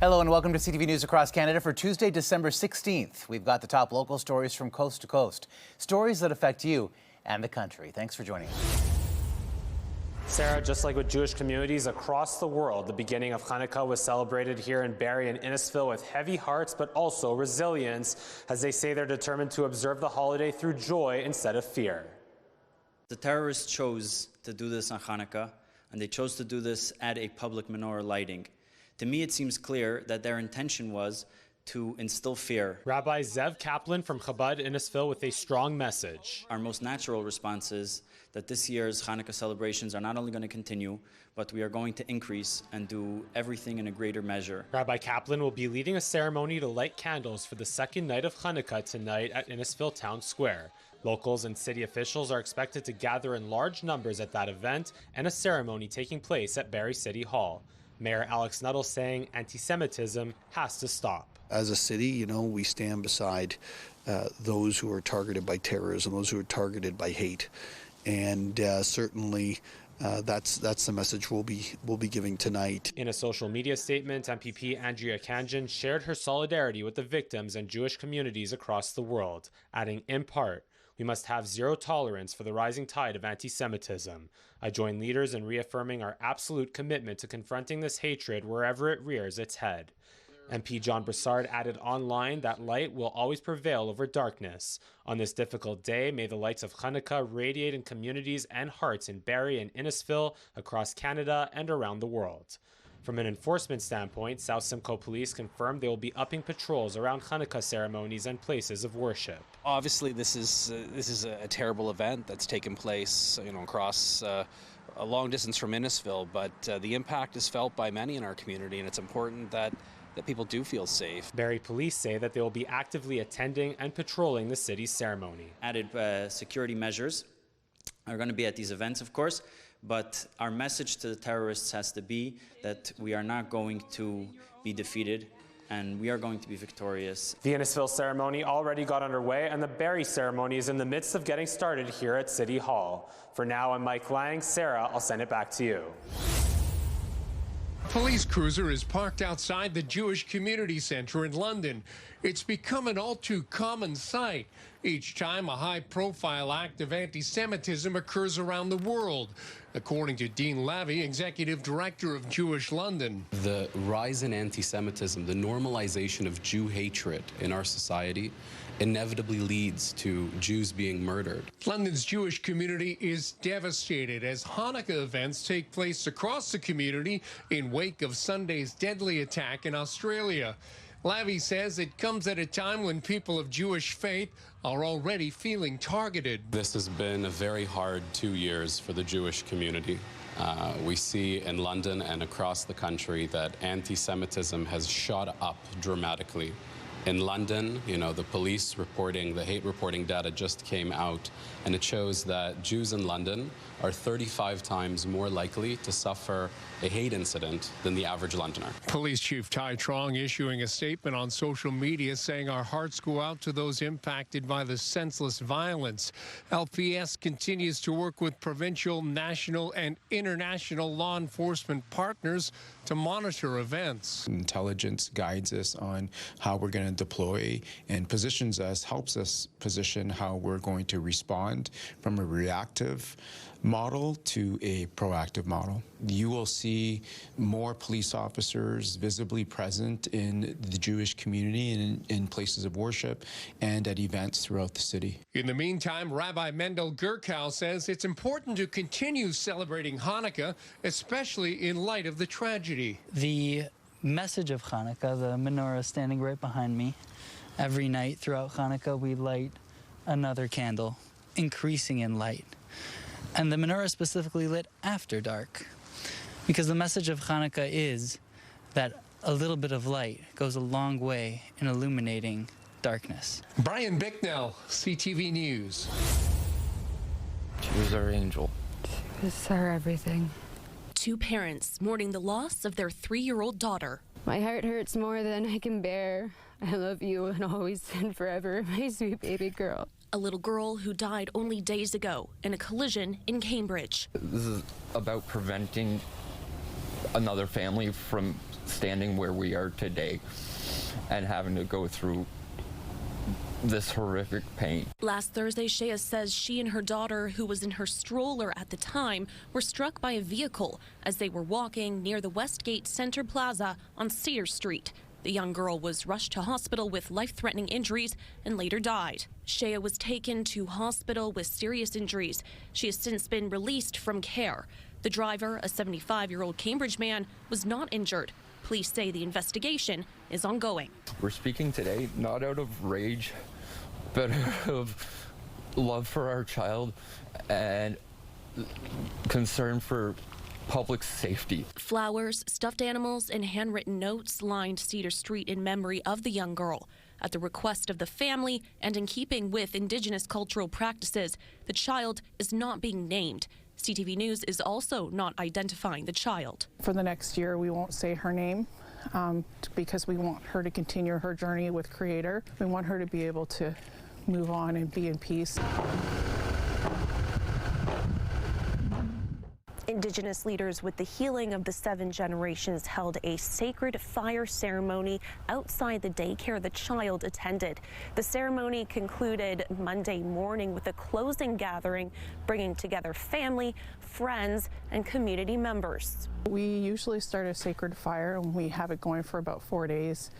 Hello and welcome to CTV News Across Canada for Tuesday, December 16th. We've got the top local stories from coast to coast. Stories that affect you and the country. Thanks for joining us. Sarah, just like with Jewish communities across the world, the beginning of Hanukkah was celebrated here in Barrie and Innisfil with heavy hearts, but also resilience, as they say they're determined to observe the holiday through joy instead of fear. The terrorists chose to do this on Hanukkah, and they chose to do this at a public menorah lighting. To me, it seems clear that their intention was to instill fear. Rabbi Zev Kaplan from Chabad Innisfil with a strong message. Our most natural response is that this year's Hanukkah celebrations are not only going to continue, but we are going to increase and do everything in a greater measure. Rabbi Kaplan will be leading a ceremony to light candles for the second night of Hanukkah tonight at Innisfil Town Square. Locals and city officials are expected to gather in large numbers at that event and a ceremony taking place at Barrie City Hall. Mayor Alex Nuttall saying anti-Semitism has to stop. As a city, we stand beside those who are targeted by terrorism, those who are targeted by hate. And certainly that's the message we'll be giving tonight. In a social media statement, MPP Andrea Kanjan shared her solidarity with the victims and Jewish communities across the world, adding, in part, "We must have zero tolerance for the rising tide of anti-Semitism. I join leaders in reaffirming our absolute commitment to confronting this hatred wherever it rears its head." MP John Broussard added online that light will always prevail over darkness. On this difficult day, may the lights of Hanukkah radiate in communities and hearts in Barrie and Innisfil, across Canada and around the world. From an enforcement standpoint, South Simcoe Police confirmed they will be upping patrols around Hanukkah ceremonies and places of worship. Obviously, this is a terrible event that's taken place, across a long distance from Innisfil. But the impact is felt by many in our community, and it's important that people do feel safe. Barrie police say that they will be actively attending and patrolling the city's ceremony. Added security measures are going to be at these events, of course. But our message to the terrorists has to be that we are not going to be defeated and we are going to be victorious. The Innisfil ceremony already got underway, and the Barrie ceremony is in the midst of getting started here at City Hall. For now, I'm Mike Lang. Sarah, I'll send it back to you. Police cruiser is parked outside the Jewish Community Center in London. It's become an all too common sight each time a high-profile act of anti-Semitism occurs around the world, according to Dean Lavie, Executive Director of Jewish London. The rise in anti-Semitism, the normalization of Jew hatred in our society, inevitably leads to Jews being murdered. London's Jewish community is devastated as Hanukkah events take place across the community in wake of Sunday's deadly attack in Australia. Lavie says it comes at a time when people of Jewish faith are already feeling targeted. This has been a very hard 2 years for the Jewish community. We see in London and across the country that anti-Semitism has shot up dramatically. In London, the police reporting, the hate reporting data just came out, and it shows that Jews in London are 35 times more likely to suffer a hate incident than the average Londoner. Police Chief Ty Trong issuing a statement on social media saying our hearts go out to those impacted by the senseless violence. LPS continues to work with provincial, national, and international law enforcement partners to monitor events. Intelligence guides us on how we're going to deploy and helps us position how we're going to respond from a reactive model to a proactive model. You will see more police officers visibly present in the Jewish community and in places of worship and at events throughout the city. In the meantime, Rabbi Mendel Gurkow says it's important to continue celebrating Hanukkah, especially in light of the tragedy. The message of Hanukkah, the menorah standing right behind me, every night throughout Hanukkah we light another candle, increasing in light. And the menorah is specifically lit after dark, because the message of Hanukkah is that a little bit of light goes a long way in illuminating darkness. Brian Bicknell, CTV News. She was our angel. She was our everything. Two parents mourning the loss of their 3-year-old daughter. My heart hurts more than I can bear. I love you and always and forever, my sweet baby girl. A little girl who died only days ago in a collision in Cambridge. This is about preventing another family from standing where we are today and having to go through this horrific pain. Last Thursday, Shea says she and her daughter, who was in her stroller at the time, were struck by a vehicle as they were walking near the Westgate Center Plaza on Cedar Street. The young girl was rushed to hospital with life-threatening injuries and later died. Shea was taken to hospital with serious injuries. She has since been released from care. The driver, a 75-year-old Cambridge man, was not injured. Police say the investigation is ongoing. We're speaking today not out of rage, but out of love for our child and concern for public safety. Flowers, stuffed animals, and handwritten notes lined Cedar Street in memory of the young girl. At the request of the family and in keeping with Indigenous cultural practices, the child is not being named. CTV News is also not identifying the child. For the next year, we won't say her name because we want her to continue her journey with Creator. We want her to be able to move on and be in peace. Indigenous leaders with the healing of the 7 generations held a sacred fire ceremony outside the daycare the child attended. The ceremony concluded Monday morning with a closing gathering, bringing together family, friends, and community members. We usually start a sacred fire and we have it going for about 4 days,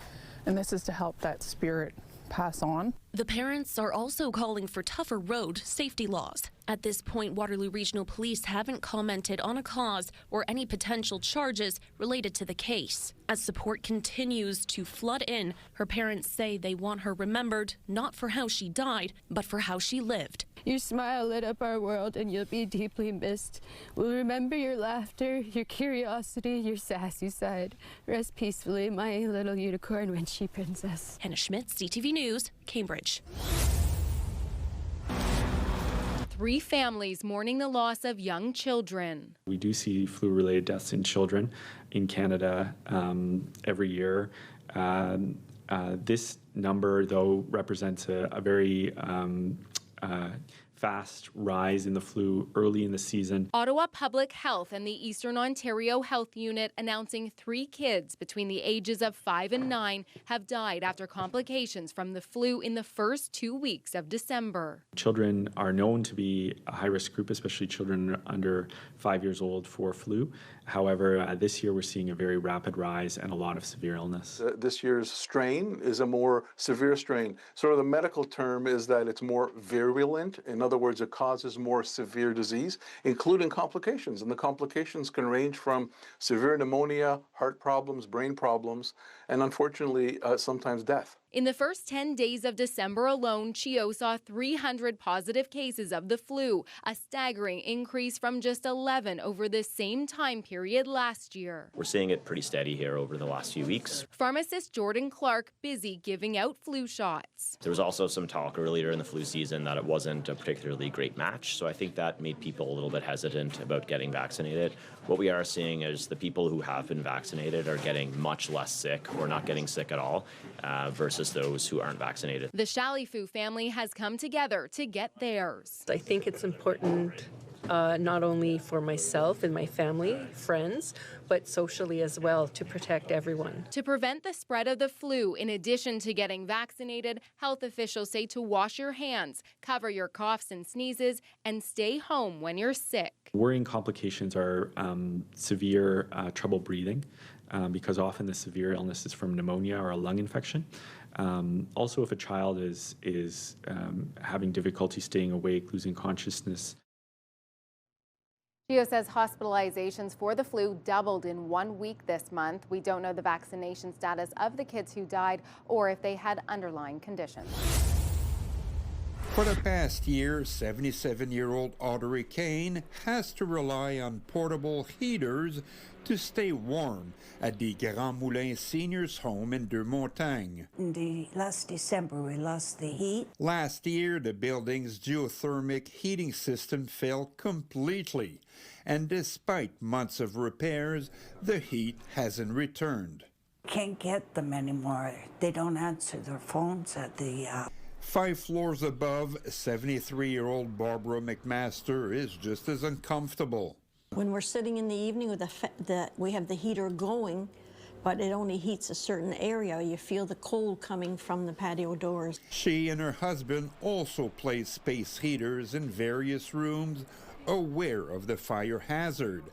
and this is to help that spirit pass on. The parents are also calling for tougher road safety laws. At this point, Waterloo Regional Police haven't commented on a cause or any potential charges related to the case. As support continues to flood in, her parents say they want her remembered not for how she died, but for how she lived. Your smile lit up our world and you'll be deeply missed. We'll remember your laughter, your curiosity, your sassy side. Rest peacefully, my little unicorn Winchie princess. Hannah Schmidt, CTV News, Cambridge. 3 families mourning the loss of young children. We do see flu-related deaths in children in Canada every year. This number, though, represents a very fast rise in the flu early in the season. Ottawa Public Health and the Eastern Ontario Health Unit announcing 3 kids between the ages of 5 and 9 have died after complications from the flu in the first 2 weeks of December. Children are known to be a high-risk group, especially children under 5 years old for flu. However, this year we're seeing a very rapid rise and a lot of severe illness. This year's strain is a more severe strain. Sort of the medical term is that it's more virulent. In other words, it causes more severe disease, including complications. And the complications can range from severe pneumonia, heart problems, brain problems, and unfortunately, sometimes death. In the first 10 days of December alone, CHEO saw 300 positive cases of the flu, a staggering increase from just 11 over the same time period last year. We're seeing it pretty steady here over the last few weeks. Pharmacist Jordan Clark busy giving out flu shots. There was also some talk earlier in the flu season that it wasn't a particularly great match, so I think that made people a little bit hesitant about getting vaccinated. What we are seeing is the people who have been vaccinated are getting much less sick or not getting sick at all versus those who aren't vaccinated. The Shalifu family has come together to get theirs. I think it's important not only for myself and my family, friends, but socially as well to protect everyone. To prevent the spread of the flu, in addition to getting vaccinated, health officials say to wash your hands, cover your coughs and sneezes, and stay home when you're sick. Worrying complications are severe trouble breathing, because often the severe illness is from pneumonia or a lung infection. Also, if a child is having difficulty staying awake, losing consciousness. CHEO says hospitalizations for the flu doubled in 1 week this month. We don't know the vaccination status of the kids who died or if they had underlying conditions. For the past year, 77-year-old Audrey Kane has to rely on portable heaters to stay warm at the Grand Moulin Seniors Home in Deux Montagnes. Last December, we lost the heat. Last year, the building's geothermic heating system failed completely, and despite months of repairs, the heat hasn't returned. Can't get them anymore. They don't answer their phones at the 5 floors above, 73-year-old Barbara McMaster is just as uncomfortable. When we're sitting in the evening with we have the heater going, but it only heats a certain area. You feel the cold coming from the patio doors. She and her husband also place space heaters in various rooms, aware of the fire hazard.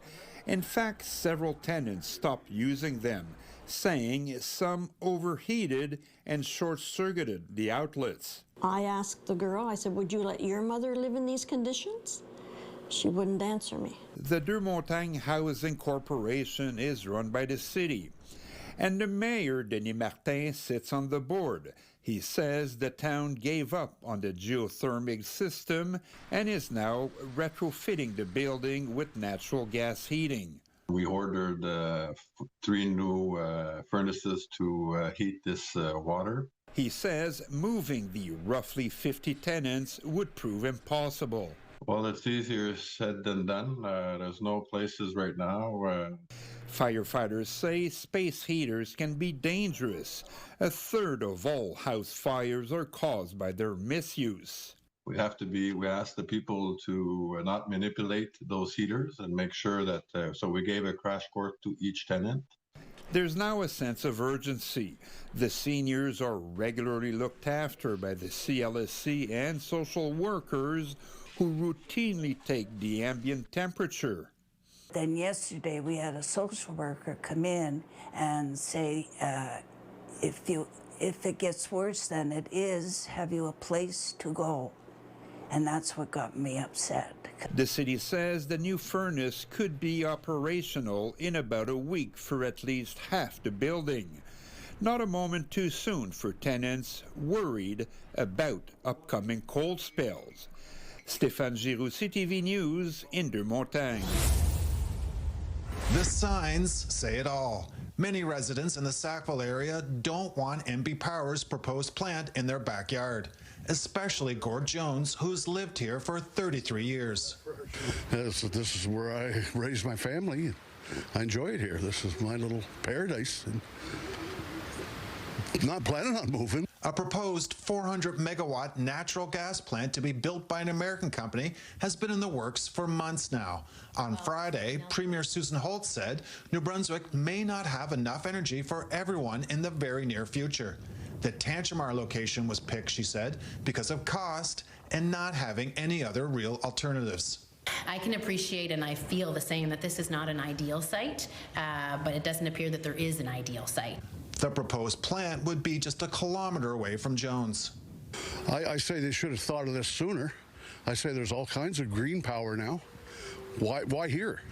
In fact, several tenants stopped using them, saying some overheated and short-circuited the outlets. I asked the girl, I said, would you let your mother live in these conditions? She wouldn't answer me. The Deux Montagnes Housing Corporation is run by the city, and the mayor, Denis Martin, sits on the board. He says the town gave up on the geothermic system and is now retrofitting the building with natural gas heating. We ordered 3 new furnaces to heat this water. He says moving the roughly 50 tenants would prove impossible. Well, it's easier said than done. There's no places right now. Firefighters say space heaters can be dangerous. A third of all house fires are caused by their misuse. We ask the people to not manipulate those heaters and make sure that, so we gave a crash course to each tenant. There's now a sense of urgency. The seniors are regularly looked after by the CLSC and social workers who routinely take the ambient temperature. Then yesterday we had a social worker come in and say, if it gets worse than it is, have you a place to go? And that's what got me upset. The city says the new furnace could be operational in about a week for at least half the building. Not a moment too soon for tenants worried about upcoming cold spells. Stéphane Giroux, CTV News, in Deux Montagnes. The signs say it all. Many residents in the Sackville area don't want NB Power's proposed plant in their backyard, especially Gord Jones, who's lived here for 33 years. This is where I raised my family. I enjoy it here. This is my little paradise. Not planning on moving. A proposed 400-megawatt natural gas plant to be built by an American company has been in the works for months now. On Friday, Premier Susan Holt said New Brunswick may not have enough energy for everyone in the very near future. The Tantramar location was picked, she said, because of cost and not having any other real alternatives. I can appreciate and I feel the same that this is not an ideal site, but it doesn't appear that there is an ideal site. The proposed plant would be just a kilometer away from Jones. I say they should have thought of this sooner. I say there's all kinds of green power now. Why here?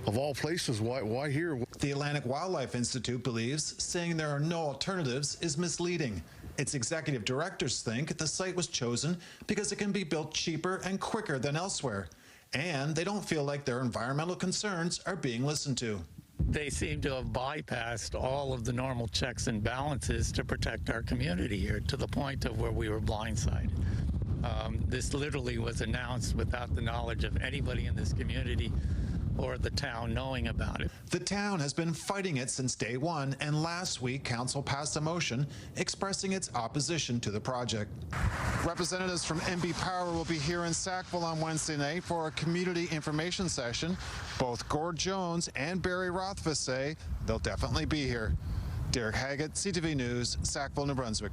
Of all places, why here? The Atlantic Wildlife Institute believes saying there are no alternatives is misleading. Its executive directors think the site was chosen because it can be built cheaper and quicker than elsewhere. And they don't feel like their environmental concerns are being listened to. They seem to have bypassed all of the normal checks and balances to protect our community here to the point of where we were blindsided. This literally was announced without the knowledge of anybody in this community or the town knowing about it. The town has been fighting it since day one, and last week council passed a motion expressing its opposition to the project. Representatives from NB Power will be here in Sackville on Wednesday night for a community information session. Both Gord Jones and Barry Rothfuss say they'll definitely be here. Derek Haggett, CTV News, Sackville, New Brunswick.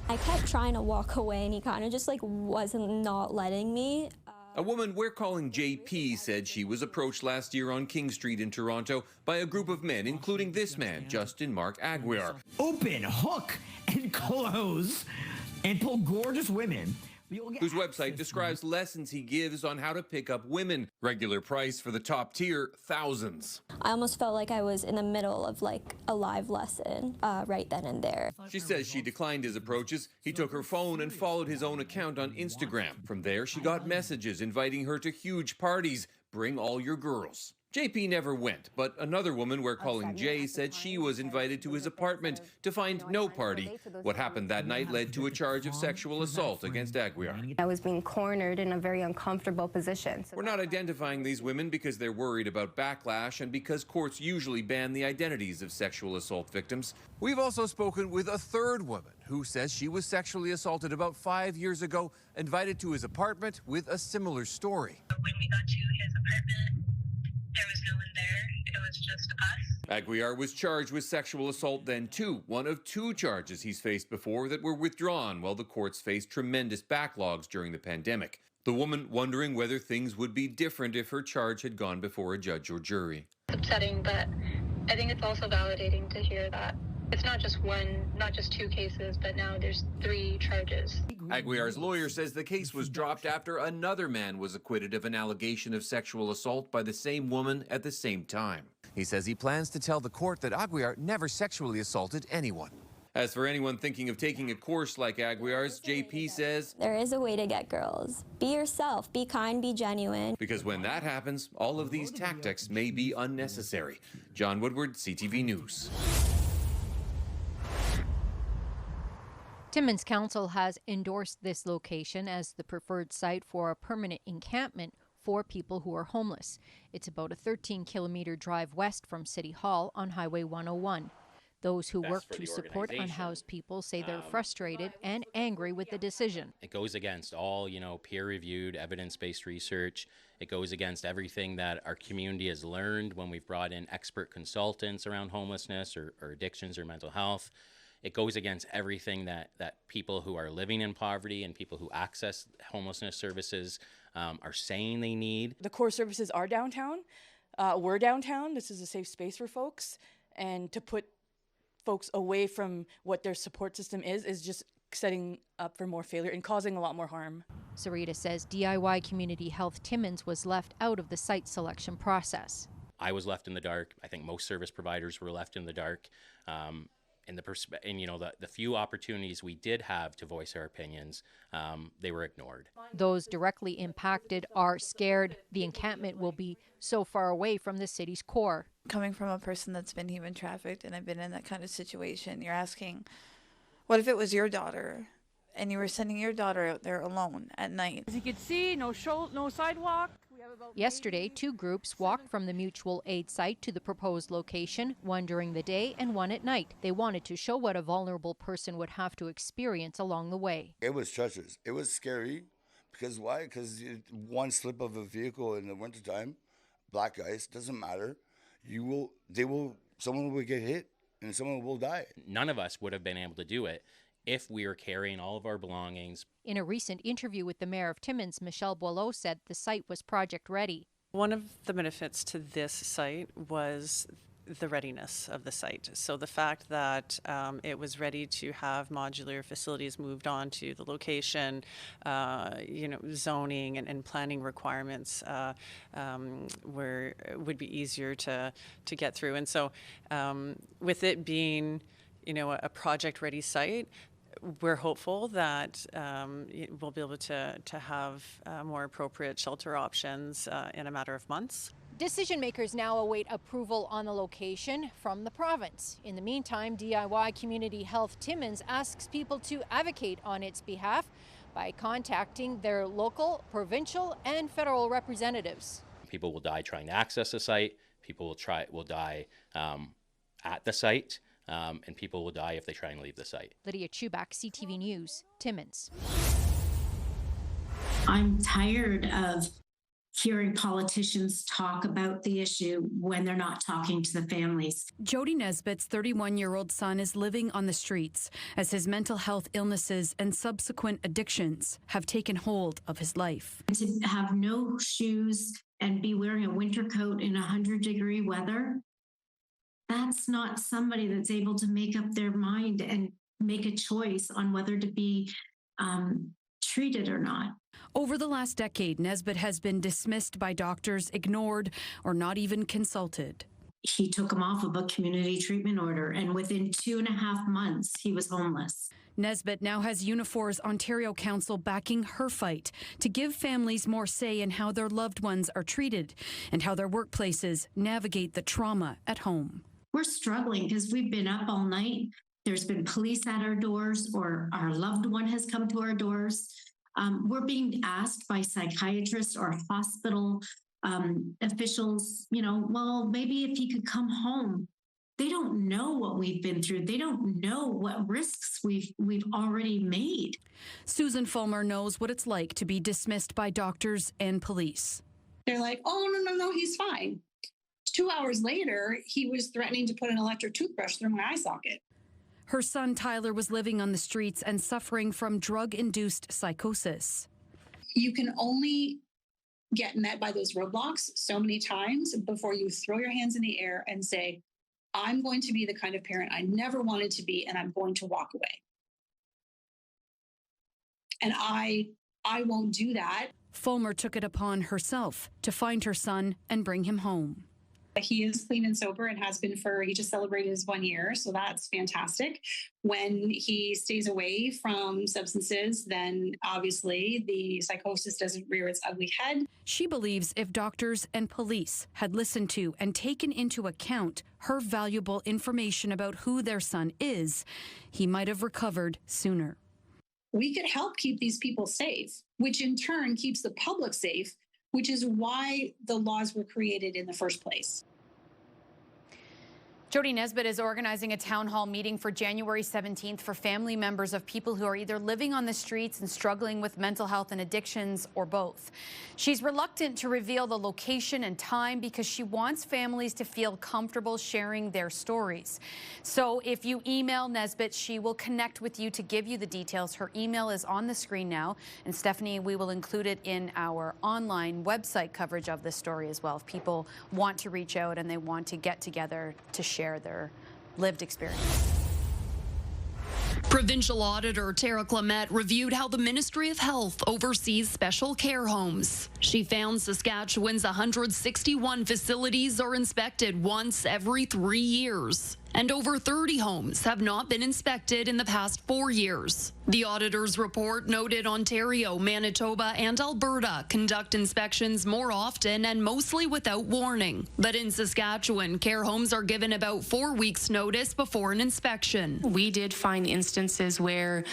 I kept trying to walk away and he kind of just wasn't not letting me. A woman we're calling JP said she was approached last year on King Street in Toronto by a group of men, including this man, Justin Mark Aguiar. Open, hook, and close, and pull gorgeous women. Whose website describes lessons he gives on how to pick up women. Regular price for the top tier, thousands. I almost felt like I was in the middle of a live lesson right then and there. She says she declined his approaches. He took her phone and followed his own account on Instagram. From there, she got messages inviting her to huge parties. Bring all your girls. JP never went, but another woman we're calling Jay said she was invited to his apartment to find no party. What happened that night led to a charge of sexual assault against Aguiar. I was being cornered in a very uncomfortable position. We're not identifying these women because they're worried about backlash and because courts usually ban the identities of sexual assault victims. We've also spoken with a third woman who says she was sexually assaulted about 5 years ago, invited to his apartment with a similar story. When we got to his apartment. There was no one there. It was just us. Aguiar was charged with sexual assault then too, one of 2 charges he's faced before that were withdrawn while the courts faced tremendous backlogs during the pandemic. The woman wondering whether things would be different if her charge had gone before a judge or jury. It's upsetting, but I think it's also validating to hear that it's not just one, not just 2 cases, but now there's 3 charges. Aguiar's lawyer says the case was dropped after another man was acquitted of an allegation of sexual assault by the same woman at the same time. He says he plans to tell the court that Aguiar never sexually assaulted anyone. As for anyone thinking of taking a course like Aguiar's, JP says, There is a way to get girls. Be yourself, be kind, be genuine. because when that happens, all of these tactics may be unnecessary. John Woodward, CTV News. Timmins Council has endorsed this location as the preferred site for a permanent encampment for people who are homeless. It's about a 13-kilometer drive west from City Hall on Highway 101. Those who work to support unhoused people say they're frustrated and angry with the decision. It goes against all, peer-reviewed, evidence-based research. It goes against everything that our community has learned when we've brought in expert consultants around homelessness or addictions or mental health. It goes against everything that people who are living in poverty and people who access homelessness services are saying they need. The core services are downtown. We're downtown. This is a safe space for folks. And to put folks away from what their support system is just setting up for more failure and causing a lot more harm. Sarita says DIY Community Health Timmins was left out of the site selection process. I was left in the dark. I think most service providers were left in the dark. The few opportunities we did have to voice our opinions, they were ignored. Those directly impacted are scared the encampment will be so far away from the city's core. Coming from a person that's been human trafficked and I've been in that kind of situation, you're asking, what if it was your daughter and you were sending your daughter out there alone at night? As you can see, no sidewalk. Yesterday, 2 groups walked from the mutual aid site to the proposed location, one during the day and one at night. They wanted to show what a vulnerable person would have to experience along the way. It was treacherous. It was scary. Because why? Because one slip of a vehicle in the wintertime, black ice, doesn't matter. Someone will get hit and someone will die. None of us would have been able to do it if we were carrying all of our belongings. In a recent interview with the mayor of Timmins, Michelle Boileau said the site was project ready. One of the benefits to this site was the readiness of the site. So the fact that it was ready to have modular facilities moved on to the location, zoning and planning requirements would be easier to get through. And so with it being, a project-ready site, we're hopeful that we'll be able to have more appropriate shelter options in a matter of months. Decision makers now await approval on the location from the province. In the meantime, DIY Community Health Timmins asks people to advocate on its behalf by contacting their local, provincial, and federal representatives. People will die trying to access the site. People will die at the site. And people will die if they try and leave the site. Lydia Chubak, CTV News, Timmins. I'm tired of hearing politicians talk about the issue when they're not talking to the families. Jody Nesbitt's 31-year-old son is living on the streets as his mental health illnesses and subsequent addictions have taken hold of his life. To have no shoes and be wearing a winter coat in 100-degree weather, that's not somebody that's able to make up their mind and make a choice on whether to be treated or not. Over the last decade, Nesbitt has been dismissed by doctors, ignored, or not even consulted. He took him off of a community treatment order, and within 2.5 months, he was homeless. Nesbitt now has Unifor's Ontario Council backing her fight to give families more say in how their loved ones are treated and how their workplaces navigate the trauma at home. We're struggling because we've been up all night. There's been police at our doors, or our loved one has come to our doors. We're being asked by psychiatrists or hospital officials, well, maybe if he could come home. They don't know what we've been through. They don't know what risks we've already made. Susan Fulmer knows what it's like to be dismissed by doctors and police. They're like, oh, no, he's fine. 2 hours later, he was threatening to put an electric toothbrush through my eye socket. Her son Tyler was living on the streets and suffering from drug-induced psychosis. You can only get met by those roadblocks so many times before you throw your hands in the air and say, I'm going to be the kind of parent I never wanted to be, and I'm going to walk away. And I won't do that. Fulmer took it upon herself to find her son and bring him home. He is clean and sober and has been he just celebrated his 1 year. So that's fantastic. When he stays away from substances, then obviously the psychosis doesn't rear its ugly head. She believes if doctors and police had listened to and taken into account her valuable information about who their son is, he might have recovered sooner. We could help keep these people safe, which in turn keeps the public safe, which is why the laws were created in the first place. Jody Nesbitt is organizing a town hall meeting for January 17th for family members of people who are either living on the streets and struggling with mental health and addictions or both. She's reluctant to reveal the location and time because she wants families to feel comfortable sharing their stories. So if you email Nesbitt, she will connect with you to give you the details. Her email is on the screen now. And Stephanie, we will include it in our online website coverage of this story as well. If people want to reach out and they want to get together to share their lived experience. Provincial Auditor Tara Clement reviewed how the Ministry of Health oversees special care homes. She found Saskatchewan's 161 facilities are inspected once every 3 years, and over 30 homes have not been inspected in the past 4 years. The auditor's report noted Ontario, Manitoba, and Alberta conduct inspections more often and mostly without warning. But in Saskatchewan, care homes are given about 4 weeks' notice before an inspection. We did find instances where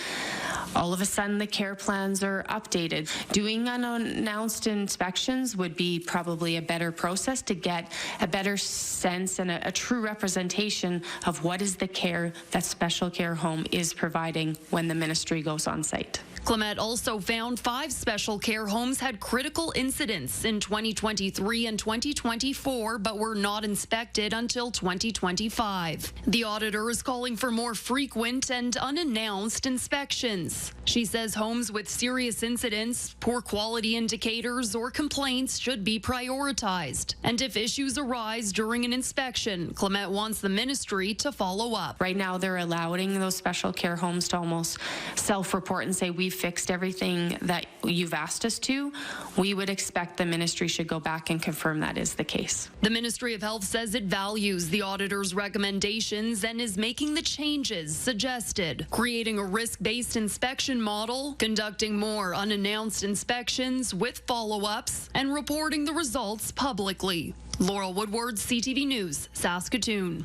all of a sudden the care plans are updated. Doing unannounced inspections would be probably a better process to get a better sense and a true representation of what is the care that special care home is providing when the ministry goes on site. Clement also found 5 special care homes had critical incidents in 2023 and 2024, but were not inspected until 2025. The auditor is calling for more frequent and unannounced inspections. She says homes with serious incidents, poor quality indicators, or complaints should be prioritized. And if issues arise during an inspection, Clement wants the ministry to follow up. Right now, they're allowing those special care homes to almost self-report and say, we've fixed everything that you've asked us to. We would expect the ministry should go back and confirm that is the case. The Ministry of Health says it values the auditor's recommendations and is making the changes suggested, creating a risk-based inspection model, conducting more unannounced inspections with follow-ups, and reporting the results publicly. Laurel Woodward, CTV News, Saskatoon.